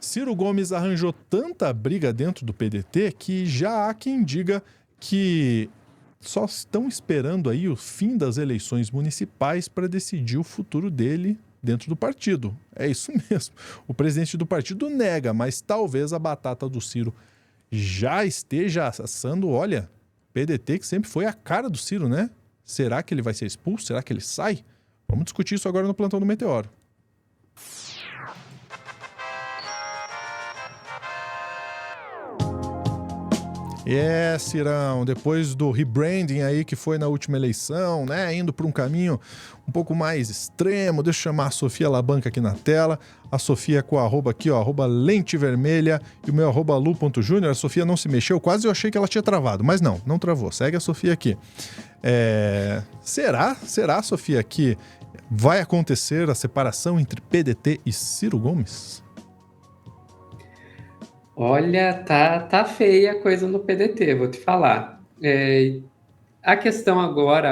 Ciro Gomes arranjou tanta briga dentro do PDT que já há quem diga que só estão esperando aí o fim das eleições municipais para decidir o futuro dele dentro do partido. É isso mesmo. O presidente do partido nega, mas talvez a batata do Ciro já esteja assando. Olha, PDT que sempre foi a cara do Ciro, né? Será que ele vai ser expulso? Será que ele sai? Vamos discutir isso agora no Plantão do Meteoro. Cirão, depois do rebranding aí que foi na última eleição, né, indo para um caminho um pouco mais extremo, deixa eu chamar a Sofia Labanca aqui na tela, a Sofia com o arroba aqui, ó, arroba lente vermelha e o meu arroba lu.júnior, a Sofia não se mexeu, quase eu achei que ela tinha travado, mas não travou, segue a Sofia aqui. Será, Sofia, que vai acontecer a separação entre PDT e Ciro Gomes? Olha, tá feia a coisa no PDT, vou te falar. A questão agora,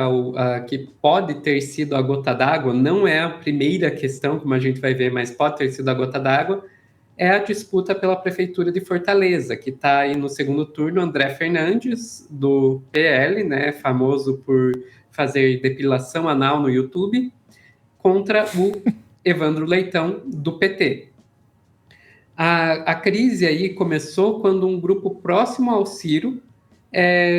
que pode ter sido a gota d'água, não é a primeira questão, como a gente vai ver, mas pode ter sido a gota d'água, é a disputa pela Prefeitura de Fortaleza, que está aí no segundo turno, André Fernandes, do PL, né, famoso por fazer depilação anal no YouTube, contra o Evandro Leitão, do PT. A crise aí começou quando um grupo próximo ao Ciro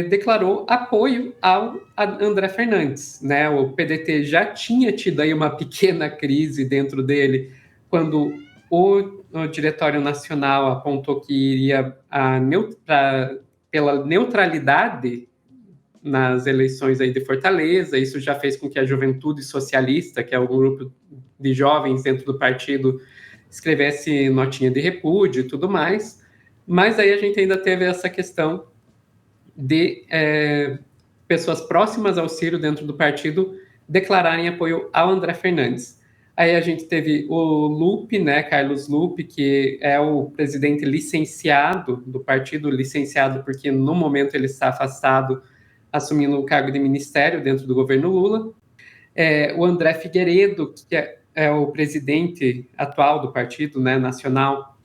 declarou apoio ao André Fernandes, né? O PDT já tinha tido aí uma pequena crise dentro dele quando o Diretório Nacional apontou que iria pela neutralidade nas eleições aí de Fortaleza. Isso já fez com que a Juventude Socialista, que é um grupo de jovens dentro do partido, escrevesse notinha de repúdio e tudo mais, mas aí a gente ainda teve essa questão de pessoas próximas ao Ciro dentro do partido declararem apoio ao André Fernandes. Aí a gente teve o Lupe, né, Carlos Lupe, que é o presidente licenciado do partido, licenciado porque no momento ele está afastado, assumindo o cargo de ministério dentro do governo Lula. O André Figueiredo, que é o presidente atual do partido, né, nacional,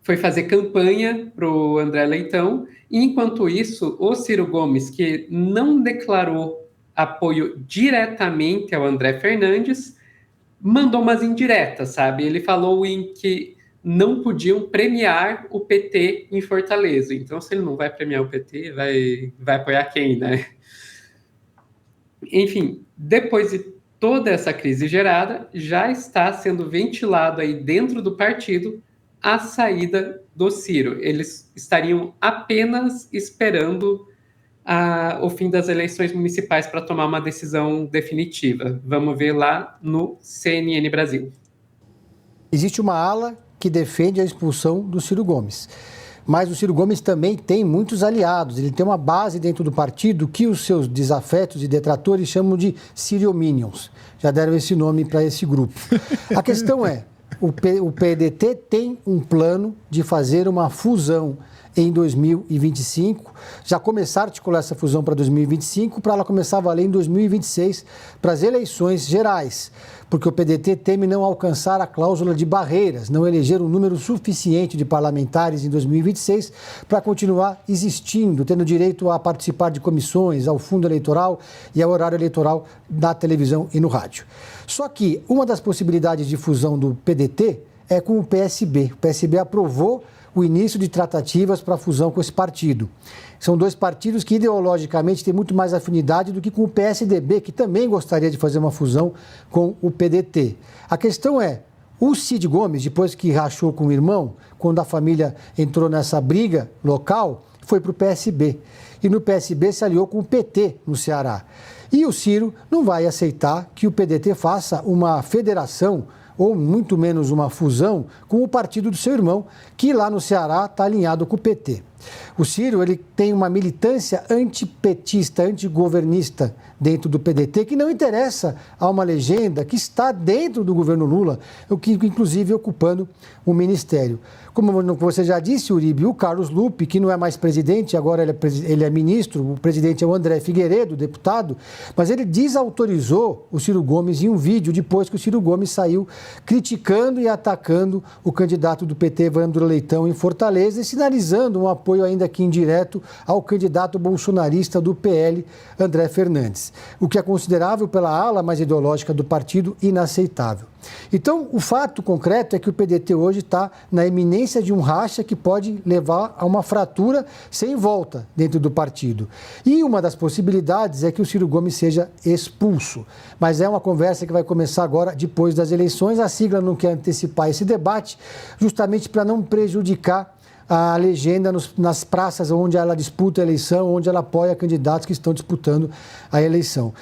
foi fazer campanha para o André Leitão, e enquanto isso, o Ciro Gomes, que não declarou apoio diretamente ao André Fernandes, mandou umas indiretas, sabe? Ele falou em que não podiam premiar o PT em Fortaleza. Então, se ele não vai premiar o PT, vai apoiar quem, né? Enfim, depois de toda essa crise gerada, já está sendo ventilado aí dentro do partido a saída do Ciro. Eles estariam apenas esperando o fim das eleições municipais para tomar uma decisão definitiva. Vamos ver lá no CNN Brasil. Existe uma ala que defende a expulsão do Ciro Gomes. Mas o Ciro Gomes também tem muitos aliados. Ele tem uma base dentro do partido que os seus desafetos e detratores chamam de Ciriominions. Já deram esse nome para esse grupo. A questão é, o PDT tem um plano de fazer uma fusão em 2025, já começar a articular essa fusão para 2025, para ela começar a valer em 2026, para as eleições gerais, porque o PDT teme não alcançar a cláusula de barreiras, não eleger um número suficiente de parlamentares em 2026 para continuar existindo, tendo direito a participar de comissões, ao fundo eleitoral e ao horário eleitoral na televisão e no rádio. Só que uma das possibilidades de fusão do PDT é com o PSB. O PSB aprovou o início de tratativas para a fusão com esse partido. São dois partidos que ideologicamente têm muito mais afinidade do que com o PSDB, que também gostaria de fazer uma fusão com o PDT. A questão é, o Cid Gomes, depois que rachou com o irmão, quando a família entrou nessa briga local, foi para o PSB. E no PSB se aliou com o PT no Ceará. E o Ciro não vai aceitar que o PDT faça uma federação ou muito menos uma fusão com o partido do seu irmão, que lá no Ceará está alinhado com o PT. O Ciro ele tem uma militância antipetista, antigovernista dentro do PDT, que não interessa a uma legenda que está dentro do governo Lula, o que inclusive ocupando o ministério. Como você já disse, Uribe, o Carlos Lupe, que não é mais presidente, agora ele é ministro, o presidente é o André Figueiredo, deputado, mas ele desautorizou o Ciro Gomes em um vídeo depois que o Ciro Gomes saiu criticando e atacando o candidato do PT, Evandro Leitão, em Fortaleza, e sinalizando um apoio ainda que indireto ao candidato bolsonarista do PL, André Fernandes, o que é considerável pela ala mais ideológica do partido inaceitável. Então, o fato concreto é que o PDT hoje está na iminência de um racha que pode levar a uma fratura sem volta dentro do partido. E uma das possibilidades é que o Ciro Gomes seja expulso. Mas é uma conversa que vai começar agora, depois das eleições. A sigla não quer antecipar esse debate, justamente para não prejudicar a legenda nas praças onde ela disputa a eleição, onde ela apoia candidatos que estão disputando a eleição.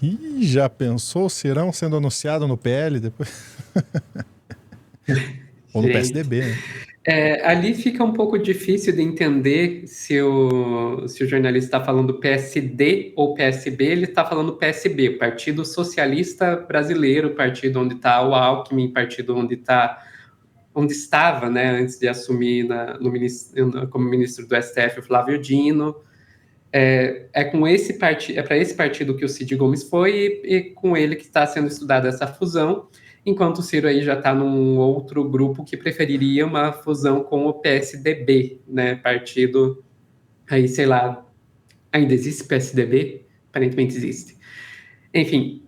Ih, já pensou o Cirão sendo anunciado no PL depois? Ou no PSDB, né? Ali fica um pouco difícil de entender se o jornalista está falando PSD ou PSB, ele está falando PSB, Partido Socialista Brasileiro, partido onde está o Alckmin, partido onde estava, né, antes de assumir como ministro do STF, o Flávio Dino. Para esse partido que o Cid Gomes foi e com ele que está sendo estudada essa fusão, enquanto o Ciro aí já está num outro grupo que preferiria uma fusão com o PSDB, né, partido aí, sei lá, ainda existe PSDB? Aparentemente existe. Enfim,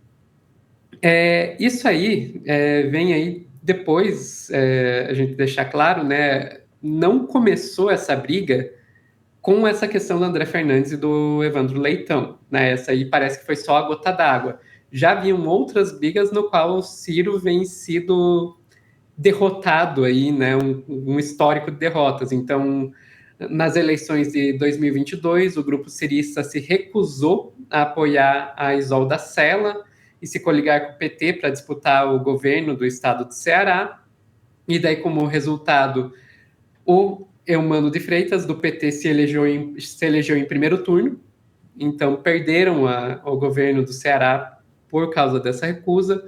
isso aí vem aí depois, a gente deixar claro, né, não começou essa briga com essa questão do André Fernandes e do Evandro Leitão, né? Essa aí parece que foi só a gota d'água. Já haviam outras brigas no qual o Ciro vem sido derrotado aí, né? Um histórico de derrotas. Então, nas eleições de 2022, o grupo cirista se recusou a apoiar a Isolda Sela e se coligar com o PT para disputar o governo do estado de Ceará. E daí, como resultado, o Eumano de Freitas, do PT, se elegeu em primeiro turno. Então, perderam o governo do Ceará por causa dessa recusa.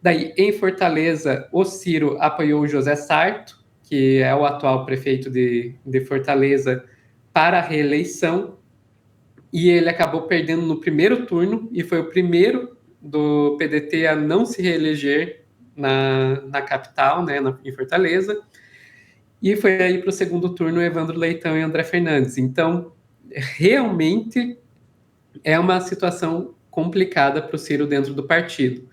Daí, em Fortaleza, o Ciro apoiou o José Sarto, que é o atual prefeito de Fortaleza, para a reeleição. E ele acabou perdendo no primeiro turno e foi o primeiro do PDT a não se reeleger na capital, né, em Fortaleza. E foi aí para o segundo turno Evandro Leitão e André Fernandes. Então, realmente é uma situação complicada para o Ciro dentro do partido.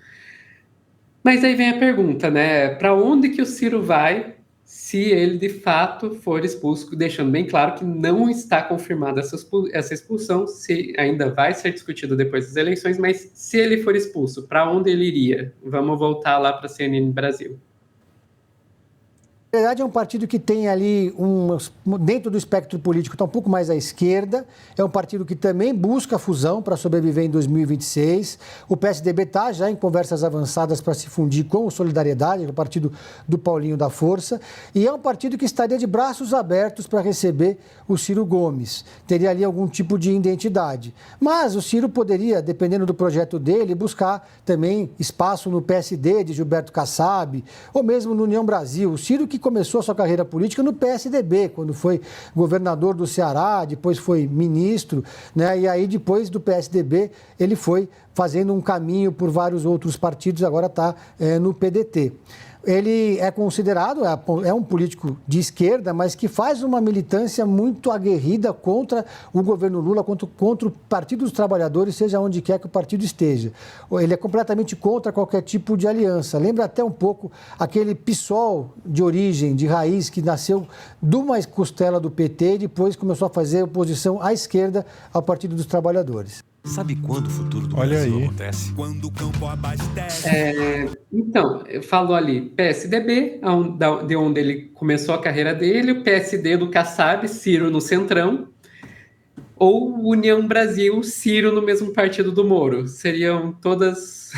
Mas aí vem a pergunta, né? Para onde que o Ciro vai se ele de fato for expulso, deixando bem claro que não está confirmada essa expulsão, se ainda vai ser discutido depois das eleições, mas se ele for expulso, para onde ele iria? Vamos voltar lá para a CNN Brasil. Na verdade, é um partido que tem ali, dentro do espectro político, está um pouco mais à esquerda. É um partido que também busca fusão para sobreviver em 2026. O PSDB está já em conversas avançadas para se fundir com o Solidariedade, o partido do Paulinho da Força. E é um partido que estaria de braços abertos para receber o Ciro Gomes. Teria ali algum tipo de identidade. Mas o Ciro poderia, dependendo do projeto dele, buscar também espaço no PSD de Gilberto Kassab, ou mesmo no União Brasil. O Ciro que começou a sua carreira política no PSDB, quando foi governador do Ceará, depois foi ministro, né? E aí depois do PSDB ele foi fazendo um caminho por vários outros partidos, agora está no PDT. Ele é considerado, é um político de esquerda, mas que faz uma militância muito aguerrida contra o governo Lula, contra o Partido dos Trabalhadores, seja onde quer que o partido esteja. Ele é completamente contra qualquer tipo de aliança. Lembra até um pouco aquele PSOL de origem, de raiz, que nasceu de uma costela do PT e depois começou a fazer oposição à esquerda ao Partido dos Trabalhadores. Sabe quando o futuro do Brasil acontece? Quando o campo abastece. Então, eu falo ali, PSDB, de onde ele começou a carreira dele, o PSD do Kassab, Ciro no Centrão, ou União Brasil, Ciro no mesmo partido do Moro. Seriam todas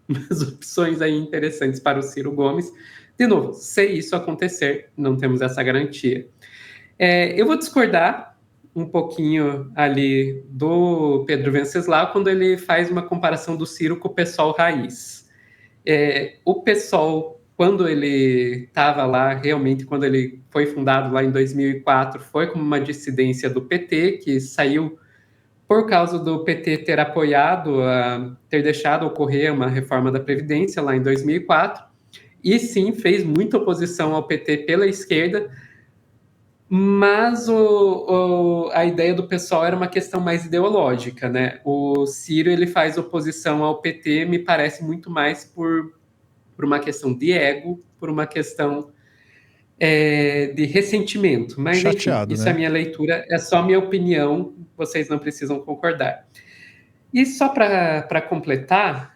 umas opções aí interessantes para o Ciro Gomes. De novo, se isso acontecer, não temos essa garantia. Eu vou discordar um pouquinho ali do Pedro Venceslau quando ele faz uma comparação do Ciro com o PSOL raiz. O PSOL, quando ele estava lá, realmente, quando ele foi fundado lá em 2004, foi como uma dissidência do PT, que saiu por causa do PT ter apoiado, ter deixado ocorrer uma reforma da Previdência lá em 2004, e sim, fez muita oposição ao PT pela esquerda, mas a ideia do pessoal era uma questão mais ideológica, né? O Ciro, ele faz oposição ao PT, me parece muito mais por uma questão de ego, por uma questão de ressentimento. Mas, Chateado, enfim, isso né? é a minha leitura, é só minha opinião, vocês não precisam concordar. E só para completar,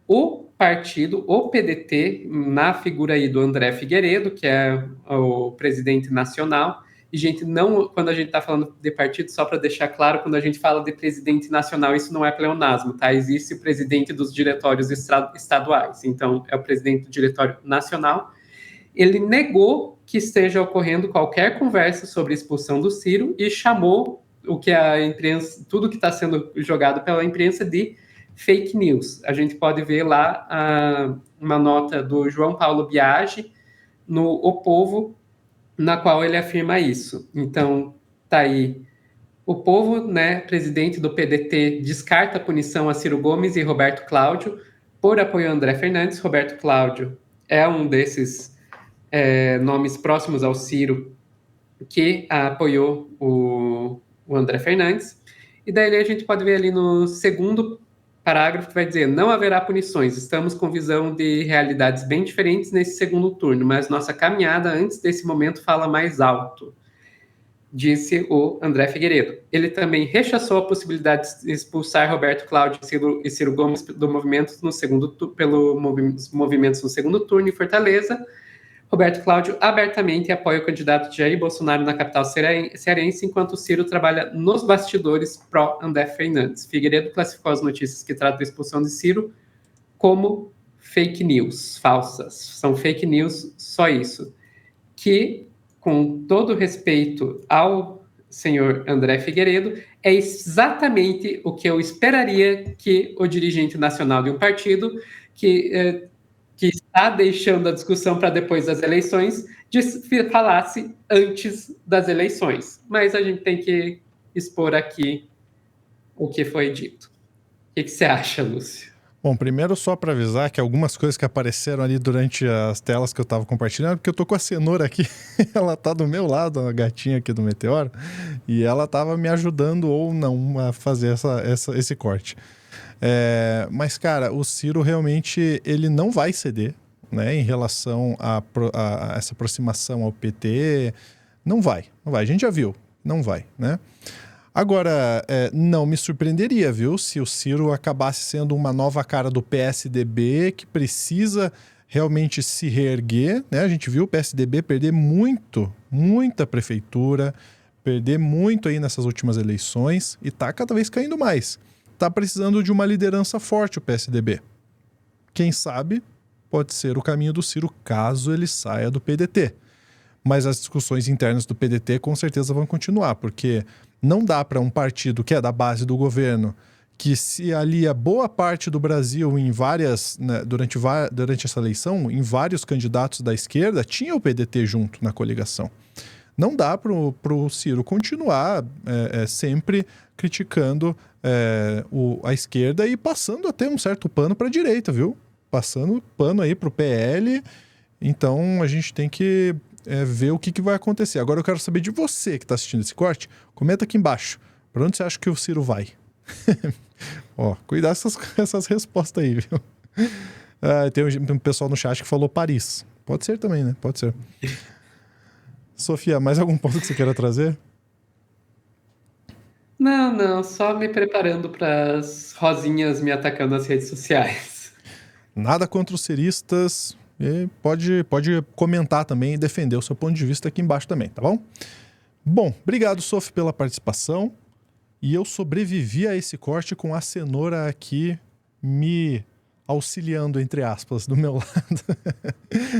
o partido, o PDT, na figura aí do André Figueiredo, que é o presidente nacional, e, gente, não, quando a gente está falando de partido, só para deixar claro, quando a gente fala de presidente nacional, isso não é pleonasmo, tá? Existe o presidente dos diretórios estaduais, então é o presidente do diretório nacional. Ele negou que esteja ocorrendo qualquer conversa sobre a expulsão do Ciro e chamou o que a imprensa, tudo que está sendo jogado pela imprensa de fake news. A gente pode ver lá uma nota do João Paulo Biagi no O Povo, na qual ele afirma isso. Então, tá aí. O Povo, né, presidente do PDT, descarta a punição a Ciro Gomes e Roberto Cláudio por apoio a André Fernandes. Roberto Cláudio é um desses nomes próximos ao Ciro que apoiou o André Fernandes. E daí a gente pode ver ali no segundo parágrafo que vai dizer: não haverá punições, estamos com visão de realidades bem diferentes nesse segundo turno, mas nossa caminhada antes desse momento fala mais alto, disse o André Figueiredo. Ele também rechaçou a possibilidade de expulsar Roberto Cláudio e Ciro Gomes do movimento pelos movimentos no segundo turno em Fortaleza. Roberto Cláudio abertamente apoia o candidato Jair Bolsonaro na capital cearense, enquanto Ciro trabalha nos bastidores pró-André Fernandes. Figueiredo classificou as notícias que tratam da expulsão de Ciro como fake news, falsas. São fake news, só isso. Que, com todo respeito ao senhor André Figueiredo, é exatamente o que eu esperaria que o dirigente nacional de um partido que está deixando a discussão para depois das eleições, falasse antes das eleições. Mas a gente tem que expor aqui o que foi dito. O que você acha, Lúcio? Bom, primeiro só para avisar que algumas coisas que apareceram ali durante as telas que eu estava compartilhando, porque eu tô com a cenoura aqui, ela tá do meu lado, a gatinha aqui do Meteoro, e ela tava me ajudando ou não a fazer esse corte. Mas, cara, o Ciro realmente ele não vai ceder, né, em relação a essa aproximação ao PT. Não vai. A gente já viu, não vai, né? Agora, não me surpreenderia, viu, se o Ciro acabasse sendo uma nova cara do PSDB que precisa realmente se reerguer, né? A gente viu o PSDB perder muita prefeitura, perder muito aí nessas últimas eleições e tá cada vez caindo mais. Tá precisando de uma liderança forte o PSDB. Quem sabe pode ser o caminho do Ciro caso ele saia do PDT. Mas as discussões internas do PDT com certeza vão continuar, porque não dá para um partido que é da base do governo, que se alia boa parte do Brasil em várias, né, durante essa eleição, em vários candidatos da esquerda, tinha o PDT junto na coligação. Não dá para o Ciro continuar sempre criticando a esquerda e passando até um certo pano para a direita, viu? Passando pano aí para o PL. Então a gente tem que ver o que vai acontecer. Agora eu quero saber de você que está assistindo esse corte. Comenta aqui embaixo. Para onde você acha que o Ciro vai? Ó, cuidado com essas respostas aí, viu? Tem um pessoal no chat que falou Paris. Pode ser também, né? Pode ser. Sofia, mais algum ponto que você queira trazer? Não, só me preparando para as rosinhas me atacando nas redes sociais. Nada contra os ciristas. E pode comentar também e defender o seu ponto de vista aqui embaixo também, tá bom? Bom, obrigado, Sof, pela participação. E eu sobrevivi a esse corte com a cenoura aqui me auxiliando, entre aspas, do meu lado,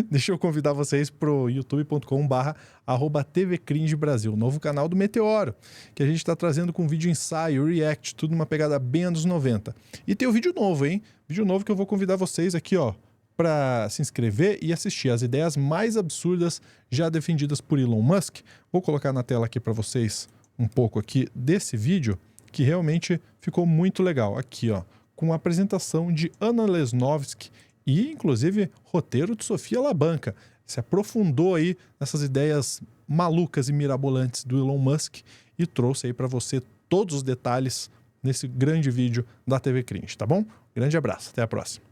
deixa eu convidar vocês pro youtube.com/tvcringe Brasil, novo canal do Meteoro, que a gente está trazendo com vídeo ensaio, react, tudo numa pegada bem anos 90. E tem o vídeo novo, hein? Vídeo novo que eu vou convidar vocês aqui, ó, para se inscrever e assistir as ideias mais absurdas já defendidas por Elon Musk. Vou colocar na tela aqui para vocês um pouco aqui desse vídeo, que realmente ficou muito legal. Aqui, ó, com a apresentação de Ana Lesnovsky e, inclusive, roteiro de Sofia Labanca. Se aprofundou aí nessas ideias malucas e mirabolantes do Elon Musk e trouxe aí para você todos os detalhes nesse grande vídeo da TV Cringe, tá bom? Grande abraço, até a próxima.